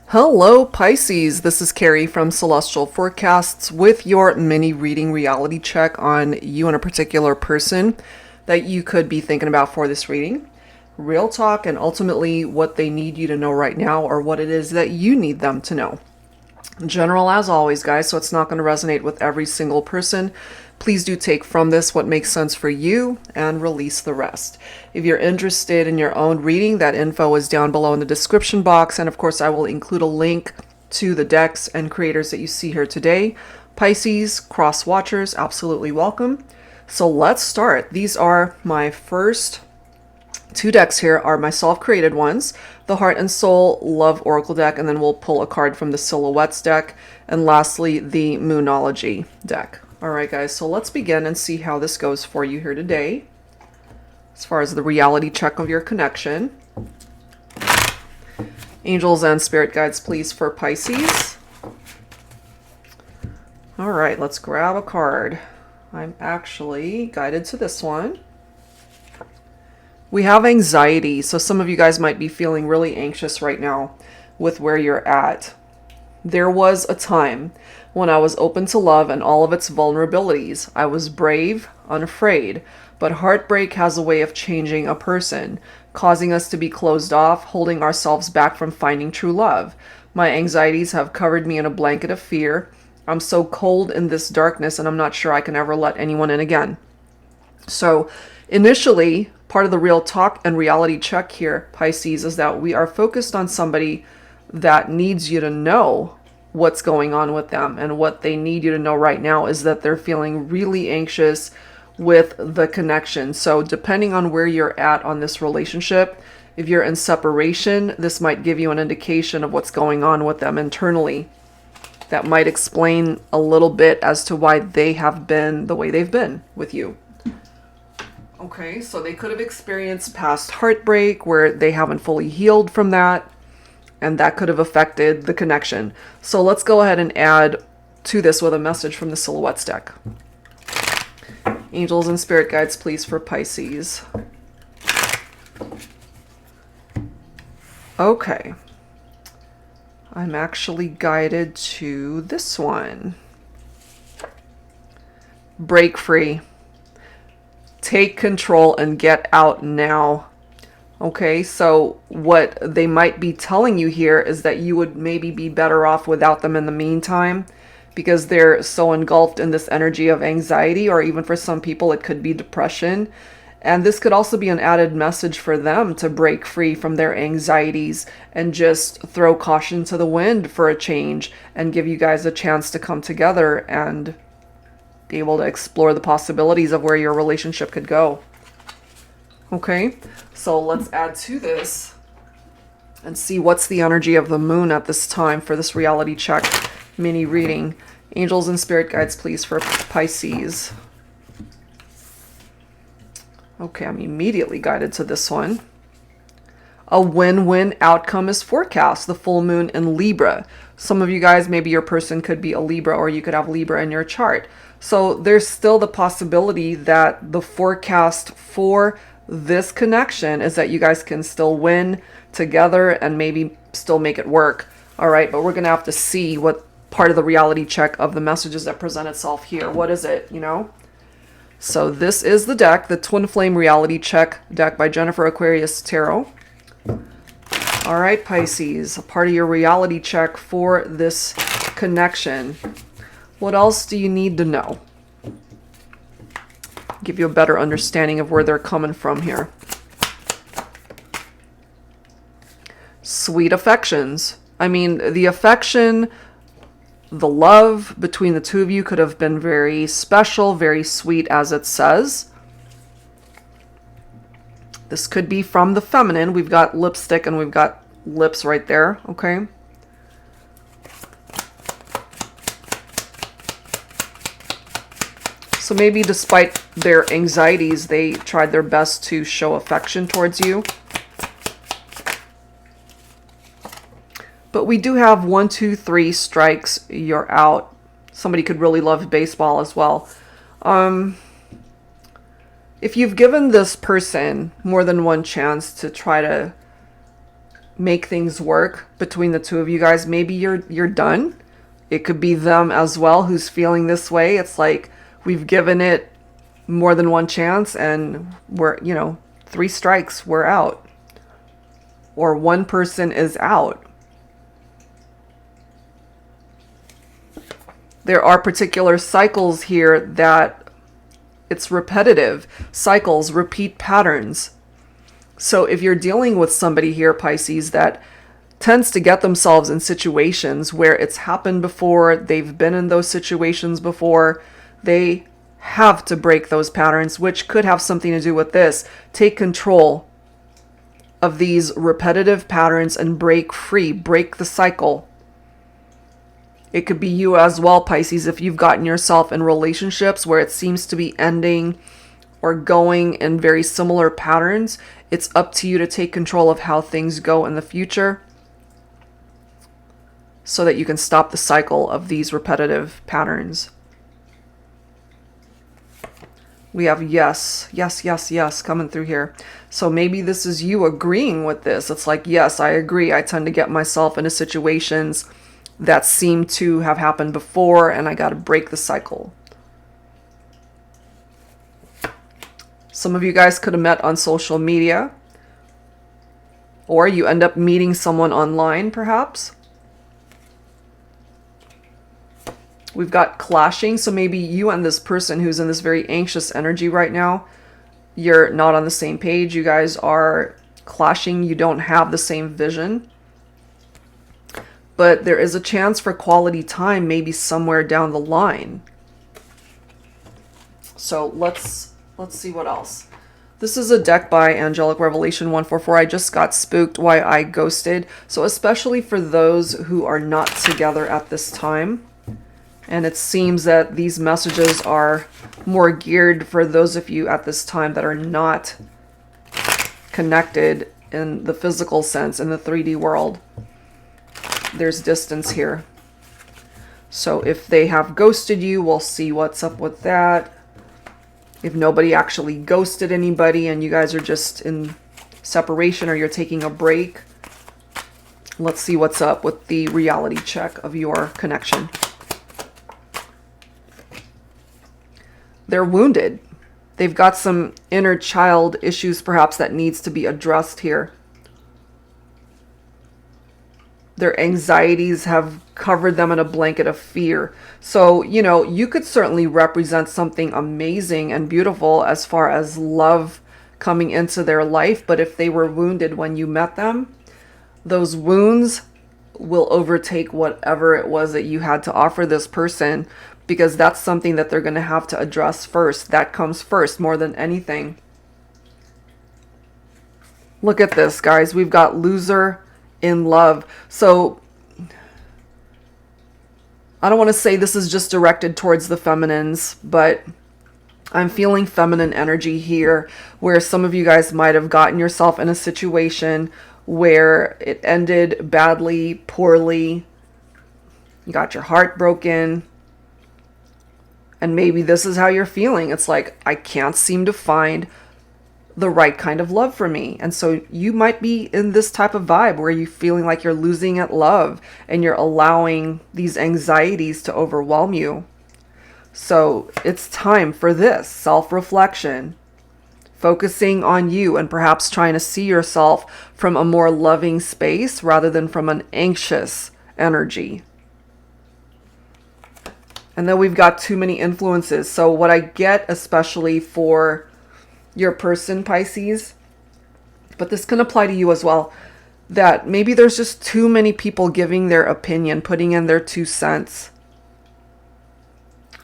Hello, Pisces. This is Carrie from Celestial Forecasts with your mini reading reality check on you and a particular person that you could be thinking about for this reading. Real talk and ultimately what they need you to know right now or what it is that you need them to know. General as always, guys, so it's not going to resonate with every single person. Please do take from this what makes sense for you and release the rest. If you're interested in your own reading, that info is down below in the description box. And of course, I will include a link to the decks and creators that you see here today. Pisces, cross watchers, absolutely welcome. So let's start. These are my first two decks here are my self-created ones, the Heart and Soul Love Oracle deck, and then we'll pull a card from the Silhouettes deck, and lastly, the Moonology deck. All right, guys, so let's begin and see how this goes for you here today, as far as the reality check of your connection. Angels and spirit guides, please, for Pisces. All right, let's grab a card. I'm actually guided to this one. We have anxiety, so some of you guys might be feeling really anxious right now with where you're at. There was a time when I was open to love and all of its vulnerabilities. I was brave, unafraid, but heartbreak has a way of changing a person, causing us to be closed off, holding ourselves back from finding true love. My anxieties have covered me in a blanket of fear. I'm so cold in this darkness, and I'm not sure I can ever let anyone in again. So initially, part of the real talk and reality check here, Pisces, is that we are focused on somebody that needs you to know what's going on with them. And what they need you to know right now is that they're feeling really anxious with the connection. So depending on where you're at on this relationship, if you're in separation, this might give you an indication of what's going on with them internally. That might explain a little bit as to why they have been the way they've been with you. Okay, so they could have experienced past heartbreak where they haven't fully healed from that, and that could have affected the connection. So let's go ahead and add to this with a message from the Silhouettes deck. Angels and spirit guides, please, for Pisces. Okay. I'm actually guided to this one. Break free. Take control and get out now. Okay, so what they might be telling you here is that you would maybe be better off without them in the meantime, because they're so engulfed in this energy of anxiety, or even for some people it could be depression. And this could also be an added message for them to break free from their anxieties and just throw caution to the wind for a change and give you guys a chance to come together and be able to explore the possibilities of where your relationship could go. Okay, so let's add to this and see what's the energy of the moon at this time for this reality check mini reading. Angels and spirit guides, please, for Pisces. Okay, I'm immediately guided to this one. A win-win outcome is forecast. The full moon in Libra. Some of you guys, maybe your person could be a Libra, or you could have Libra in your chart. So there's still the possibility that the forecast for this connection is that you guys can still win together and maybe still make it work. All right, but we're going to have to see what part of the reality check of the messages that present itself here. What is it, you know? So this is the deck, the Twin Flame Reality Check deck by Jennifer Aquarius Tarot. All right, Pisces, a part of your reality check for this connection. What else do you need to know? Give you a better understanding of where they're coming from here. Sweet affections. I mean, the affection, the love between the two of you could have been very special, very sweet, as it says. This could be from the feminine. We've got lipstick and we've got lips right there, okay? So maybe despite their anxieties, they tried their best to show affection towards you. But we do have 1, 2, 3 strikes, you're out. Somebody could really love baseball as well. If you've given this person more than one chance to try to make things work between the two of you guys. Maybe you're done. It could be them as well who's feeling this way. It's like we've given it more than one chance and we're, 3 strikes, we're out. Or one person is out. There are particular cycles here that it's repetitive. Cycles, repeat patterns. So if you're dealing with somebody here, Pisces, that tends to get themselves in situations where it's happened before, they've been in those situations before, they have to break those patterns, which could have something to do with this. Take control of these repetitive patterns and break free, break the cycle. It could be you as well, Pisces, if you've gotten yourself in relationships where it seems to be ending or going in very similar patterns. It's up to you to take control of how things go in the future so that you can stop the cycle of these repetitive patterns. We have yes, yes, yes, yes coming through here. So maybe this is you agreeing with this. It's like, yes, I agree. I tend to get myself into situations that seem to have happened before, and I got to break the cycle. Some of you guys could have met on social media, or you end up meeting someone online, perhaps. We've got clashing, so maybe you and this person who's in this very anxious energy right now, you're not on the same page. You guys are clashing. You don't have the same vision. But there is a chance for quality time maybe somewhere down the line. So let's see what else. This is a deck by Angelic Revelation 144. I just got spooked why I ghosted. So especially for those who are not together at this time. And it seems that these messages are more geared for those of you at this time that are not connected in the physical sense, in the 3D world. There's distance here. So if they have ghosted you, we'll see what's up with that. If nobody actually ghosted anybody and you guys are just in separation or you're taking a break, let's see what's up with the reality check of your connection. They're wounded. They've got some inner child issues perhaps that needs to be addressed here. Their anxieties have covered them in a blanket of fear. So, you could certainly represent something amazing and beautiful as far as love coming into their life. But if they were wounded when you met them, those wounds will overtake whatever it was that you had to offer this person, because that's something that they're going to have to address first. That comes first more than anything. Look at this, guys. We've got loser in love. So I don't want to say this is just directed towards the feminines, but I'm feeling feminine energy here where some of you guys might have gotten yourself in a situation where it ended badly, poorly. You got your heart broken. And maybe this is how you're feeling. It's like, I can't seem to find the right kind of love for me. And so you might be in this type of vibe where you're feeling like you're losing at love and you're allowing these anxieties to overwhelm you. So it's time for this self-reflection, focusing on you and perhaps trying to see yourself from a more loving space rather than from an anxious energy. And then we've got too many influences. So what I get, especially for your person, Pisces, but this can apply to you as well, that maybe there's just too many people giving their opinion, putting in their 2 cents.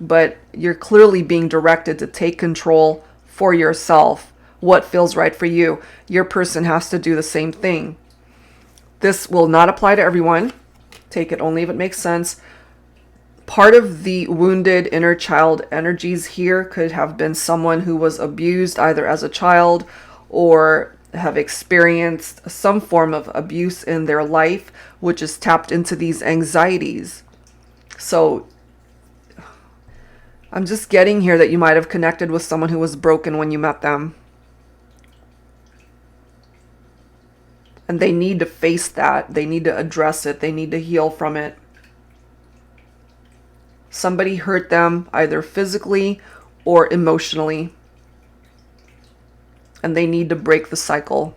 But you're clearly being directed to take control for yourself, what feels right for you. Your person has to do the same thing. This will not apply to everyone. Take it only if it makes sense. Part of the wounded inner child energies here could have been someone who was abused either as a child or have experienced some form of abuse in their life, which is tapped into these anxieties. So I'm just getting here that you might have connected with someone who was broken when you met them. And they need to face that. They need to address it. They need to heal from it. Somebody hurt them either physically or emotionally. And they need to break the cycle.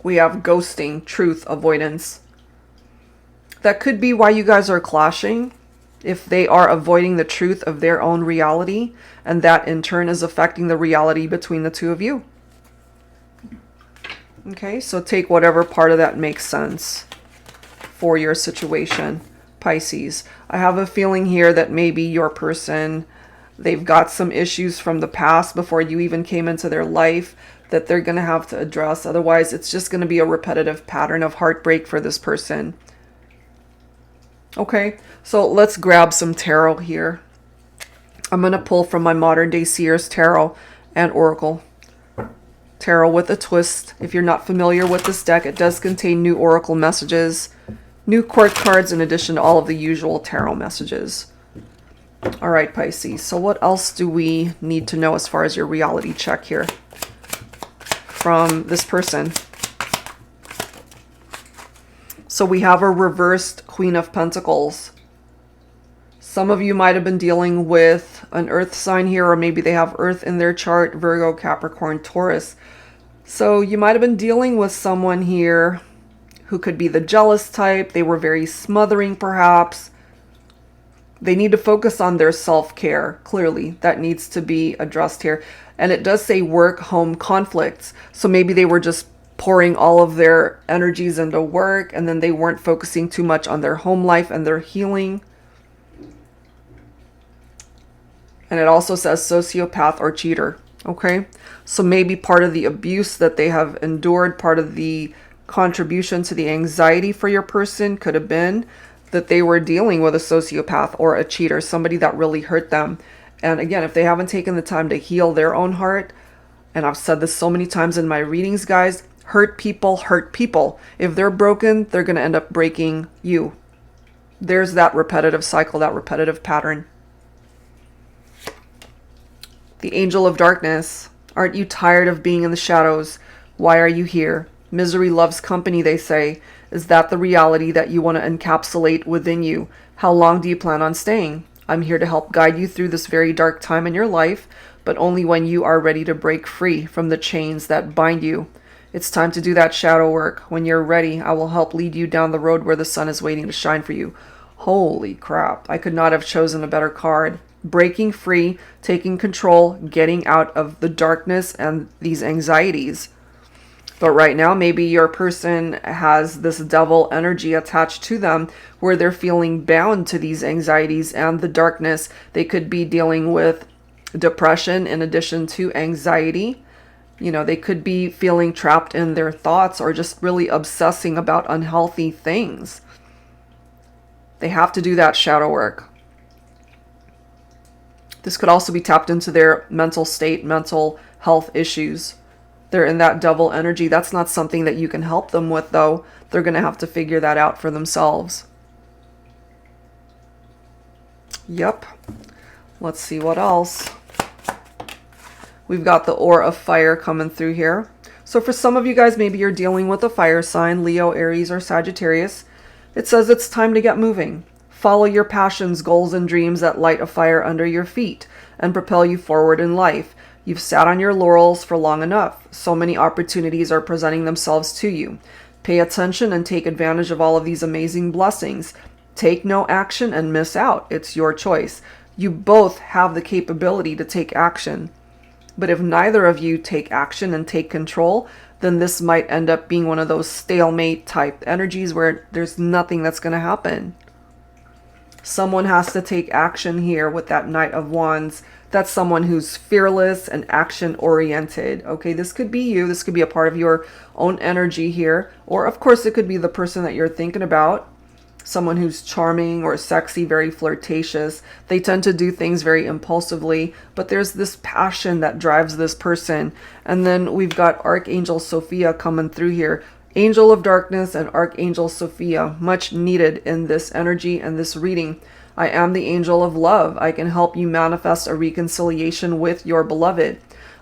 We have ghosting, truth, avoidance. That could be why you guys are clashing. If they are avoiding the truth of their own reality, and that in turn is affecting the reality between the two of you. Okay, so take whatever part of that makes sense for your situation, Pisces. I have a feeling here that maybe your person, they've got some issues from the past before you even came into their life that they're going to have to address. Otherwise, it's just going to be a repetitive pattern of heartbreak for this person. Okay, so let's grab some tarot here. I'm going to pull from my Modern Day Seers Tarot and Oracle. Tarot with a twist. If you're not familiar with this deck, it does contain new Oracle messages, new court cards, in addition to all of the usual tarot messages. All right, Pisces. So what else do we need to know as far as your reality check here from this person? So we have a reversed Queen of Pentacles. Some of you might have been dealing with an earth sign here, or maybe they have earth in their chart, Virgo, Capricorn, Taurus. So you might have been dealing with someone here who could be the jealous type. They were very smothering, perhaps. They need to focus on their self-care. Clearly, that needs to be addressed here. And it does say work-home conflicts. So maybe they were just pouring all of their energies into work, and then they weren't focusing too much on their home life and their healing. And it also says sociopath or cheater. Okay, so maybe part of the abuse that they have endured, part of the contribution to the anxiety for your person could have been that they were dealing with a sociopath or a cheater, somebody that really hurt them. And again, if they haven't taken the time to heal their own heart, and I've said this so many times in my readings, guys, hurt people hurt people. If they're broken, they're going to end up breaking you. There's that repetitive cycle, that repetitive pattern. The Angel of Darkness. Aren't you tired of being in the shadows? Why are you here? Misery loves company, they say. Is that the reality that you want to encapsulate within you? How long do you plan on staying? I'm here to help guide you through this very dark time in your life, but only when you are ready to break free from the chains that bind you. It's time to do that shadow work. When you're ready, I will help lead you down the road where the sun is waiting to shine for you. Holy crap. I could not have chosen a better card. Breaking free, taking control, getting out of the darkness and these anxieties. But right now, maybe your person has this devil energy attached to them where they're feeling bound to these anxieties and the darkness. They could be dealing with depression in addition to anxiety. You know, they could be feeling trapped in their thoughts or just really obsessing about unhealthy things. They have to do that shadow work. This could also be tapped into their mental state, mental health issues. They're in that devil energy. That's not something that you can help them with, though. They're going to have to figure that out for themselves. Yep. Let's see what else. We've got the aura of fire coming through here. So for some of you guys, maybe you're dealing with a fire sign, Leo, Aries, or Sagittarius. It says it's time to get moving. Follow your passions, goals, and dreams that light a fire under your feet and propel you forward in life. You've sat on your laurels for long enough. So many opportunities are presenting themselves to you. Pay attention and take advantage of all of these amazing blessings. Take no action and miss out. It's your choice. You both have the capability to take action. But if neither of you take action and take control, then this might end up being one of those stalemate type energies where there's nothing that's going to happen. Someone has to take action here with that Knight of Wands. That's someone who's fearless and action-oriented. Okay, this could be you. This could be a part of your own energy here. Or, of course, it could be the person that you're thinking about. Someone who's charming or sexy, very flirtatious. They tend to do things very impulsively, but there's this passion that drives this person. And then we've got Archangel Sophia coming through here. Angel of Darkness and Archangel Sophia, much needed in this energy and this reading. I am the angel of love. I can help you manifest a reconciliation with your beloved.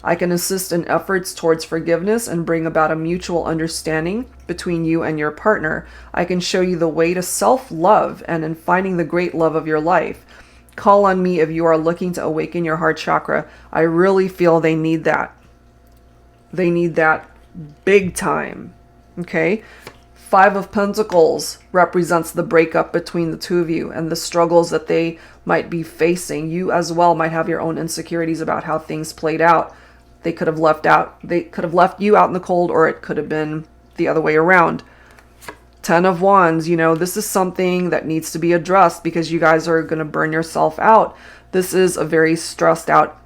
I can assist in efforts towards forgiveness and bring about a mutual understanding between you and your partner. I can show you the way to self-love and in finding the great love of your life. Call on me if you are looking to awaken your heart chakra. I really feel they need that. They need that big time. Okay? Five of Pentacles represents the breakup between the two of you and the struggles that they might be facing. You as well might have your own insecurities about how things played out. They could have left you out in the cold, or it could have been the other way around. Ten of Wands, you know, this is something that needs to be addressed because you guys are going to burn yourself out. This is a very stressed out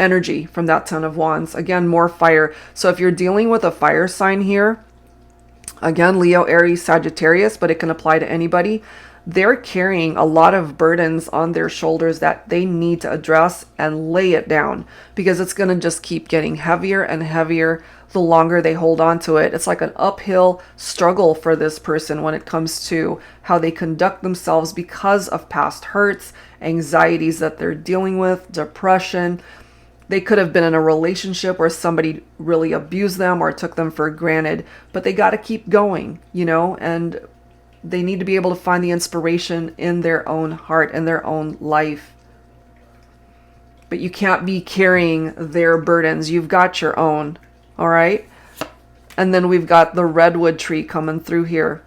energy from that Ten of Wands. Again, more fire. So if you're dealing with a fire sign here, again, Leo, Aries, Sagittarius, but it can apply to anybody. They're carrying a lot of burdens on their shoulders that they need to address and lay it down, because it's going to just keep getting heavier and heavier the longer they hold on to it. It's like an uphill struggle for this person when it comes to how they conduct themselves because of past hurts, anxieties that they're dealing with, depression. They could have been in a relationship where somebody really abused them or took them for granted, but they got to keep going, you know, and they need to be able to find the inspiration in their own heart and their own life. But you can't be carrying their burdens. You've got your own, all right? And then we've got the redwood tree coming through here.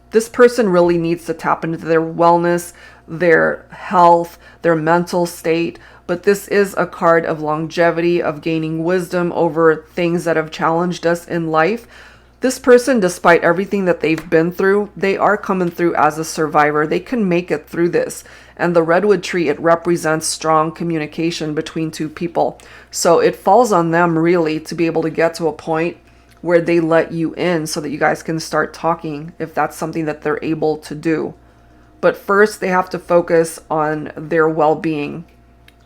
This person really needs to tap into their wellness, their health, their mental state. But this is a card of longevity, of gaining wisdom over things that have challenged us in life. This person, despite everything that they've been through, they are coming through as a survivor. They can make it through this. And the redwood tree, it represents strong communication between two people. So it falls on them really to be able to get to a point where they let you in so that you guys can start talking, if that's something that they're able to do. But first, they have to focus on their well-being,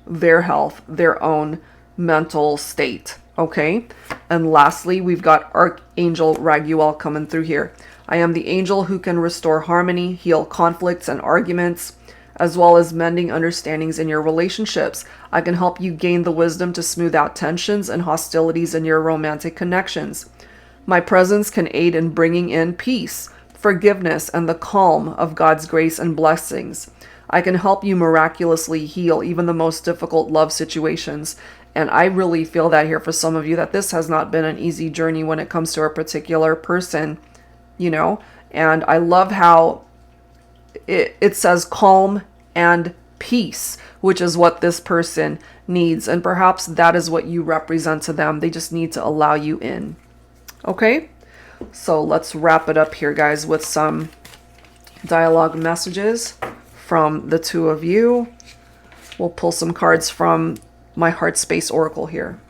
their health, their own mental state. Okay? And lastly, we've got Archangel Raguel coming through here. I am the angel who can restore harmony, heal conflicts and arguments, as well as mending understandings in your relationships. I can help you gain the wisdom to smooth out tensions and hostilities in your romantic connections. My presence can aid in bringing in peace, forgiveness, and the calm of God's grace and blessings. I can help you miraculously heal even the most difficult love situations. And I really feel that here for some of you, that this has not been an easy journey when it comes to a particular person, you know. And I love how it says calm and peace, which is what this person needs. And perhaps that is what you represent to them. They just need to allow you in. Okay? So let's wrap it up here, guys, with some dialogue messages from the two of you. We'll pull some cards from my HeartSpace Oracle here.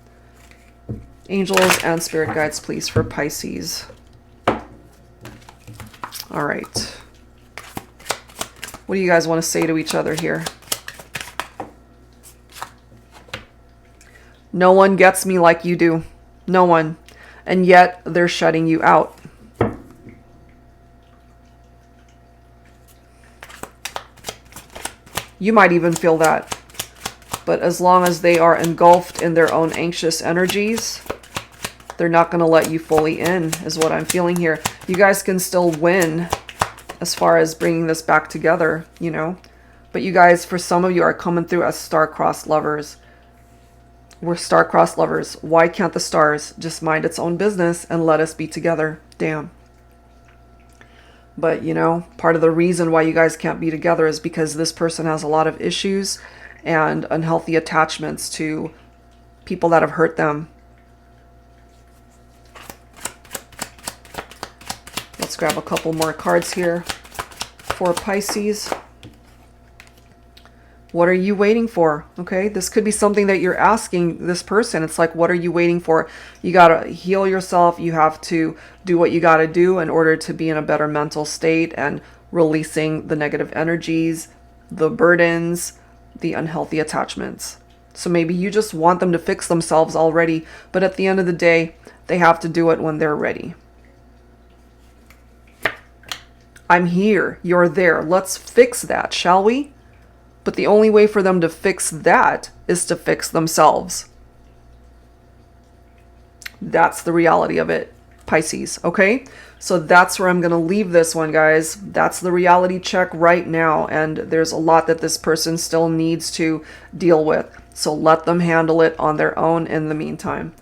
Angels and spirit guides, please, for Pisces. All right. What do you guys want to say to each other here? No one gets me like you do. No one. And yet they're shutting you out. You might even feel that. But as long as they are engulfed in their own anxious energies, they're not going to let you fully in, is what I'm feeling here. You guys can still win as far as bringing this back together, you know. But you guys, for some of you, are coming through as star-crossed lovers. We're star-crossed lovers. Why can't the stars just mind its own business and let us be together? Damn. But, you know, part of the reason why you guys can't be together is because this person has a lot of issues and unhealthy attachments to people that have hurt them. Let's grab a couple more cards here for Pisces. What are you waiting for? Okay, this could be something that you're asking this person. It's like, what are you waiting for? You got to heal yourself. You have to do what you got to do in order to be in a better mental state and releasing the negative energies, the burdens, the unhealthy attachments. So maybe you just want them to fix themselves already, but at the end of the day, they have to do it when they're ready. I'm here. You're there. Let's fix that, shall we? But the only way for them to fix that is to fix themselves. That's the reality of it, Pisces, okay? So that's where I'm going to leave this one, guys. That's the reality check right now, and there's a lot that this person still needs to deal with. So let them handle it on their own in the meantime.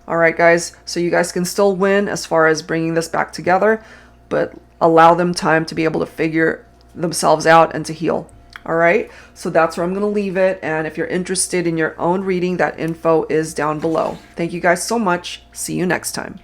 All right, guys, so you guys can still win as far as bringing this back together, but allow them time to be able to figure themselves out and to heal. All right, so that's where I'm going to leave it. And if you're interested in your own reading, that info is down below. Thank you guys so much. See you next time.